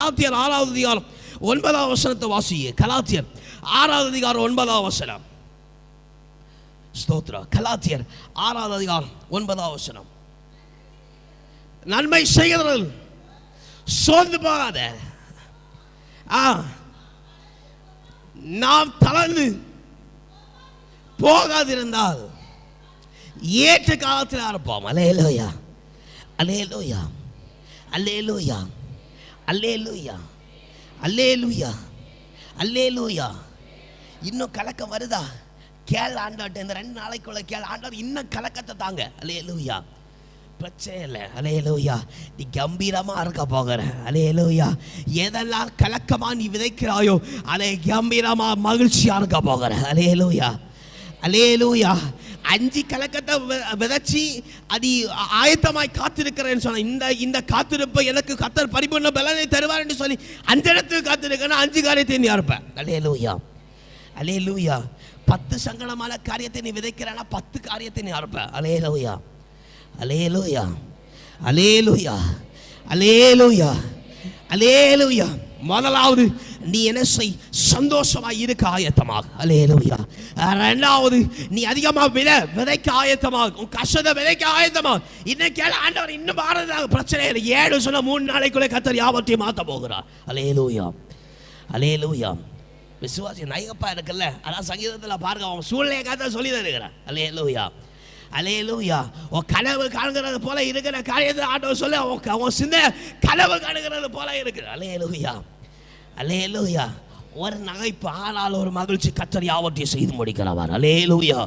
கலாத்தியர் 6வது அதிகாரம் 9வது வசனத்தை வாசிங்க. கலாத்தியர் 6வது அதிகாரம் 9வது வசனம். ஸ்தோத்திரம். கலாத்தியர் 6வது அதிகாரம் 9வது வசனம். நன்மை செய்கிறவர்கள் சோர்ந்து போகாத, நாம் தளர்ந்து போகாதிருந்தால் ஏற்ற காலத்தில் இருப்போம். அல்லேலூயா, அல்லேலூயா, அல்லேலூயா, அல்லேலூயா, அல்லேலூயா, அல்லேலூயா. இன்னும் கலக்கம் வருதா? கேள் ஆண்டவர்கிட்ட, இந்த 2 நாளைக்குள்ள கேள் ஆண்டவர் இன்னும் கலக்கத்தை தாங்க. அல்லேலூயா, பிரச்சனை இல்லை. அல்லேலூயா, நீ கம்பீரமா இருக்க போகிற. அல்லேலூயா, எதெல்லாம் கலக்கமா நீ விதைக்கிறாயோ அதை கம்பீரமா மகிழ்ச்சியா இருக்க போகிற. அல்லேலூயா, அல்லேலூயா. 5 கலக்கத்தை விதைச்சி அது ஆயத்தமாய் காத்திருக்கிறேன்னு சொன்ன இந்த காத்திருப்பை எனக்கு கர்த்தர் பரிபூர்ண பலனை தருவார் என்று சொல்லி 5 இடத்துக்கு காத்திருக்கேன்னா 5 காரியத்தை நீ இருப்ப. அல்லேலூயா, அல்லேலூயா. 10 சங்கடமான காரியத்தை நீ விதைக்கிறானா 10 காரியத்தை நீ இருப்ப. அல்லேலூயா, அல்லேலூயா, அல்லேலூயா, அல்லேலூயா, அல்லேலூயா. முதலாவது நீ என்ன செய்? சந்தோஷமாய் இருக்க ஆயத்தமாக. அல்லேலூயா. 2வது நீ அதிகமா விதைக்க ஆயத்தமாக, உன் கஷ்டத்தை விதைக்க ஆயத்தமாக. இன்னைக்கு ஆண்டவர் இன்னும் மாறதாக பிரச்சனை இல்லை. 7 சொன்ன 3 நாளைக்குள்ளே கர்த்தர் யாவற்றையும் மாற்ற போகிறார். அல்லேலூயா, அல்லேலூயா. விசுவாசி நைகப்பா இருக்குல்ல, அதான் சங்கீதத்தில் பாருங்க, அவன் சூழ்நிலையை காத்த சொல்லி தான் இருக்கிறான். அல்லேலூயா, அல்லேலூயா. உன் கனவு காணுகிறது போல இருக்கிற காரியத்தை ஆண்டவர் சொல்ல, உன் சிந்தை கனவு காணுகிறது போல இருக்குது. அல்லேலூயா, அல்லேலூயா. ஒரு நகைப்பு ஆனால் ஒரு மகிழ்ச்சி கர்த்தர் யாவற்றையும் செய்து முடிக்கிறவர். அல்லேலூயா.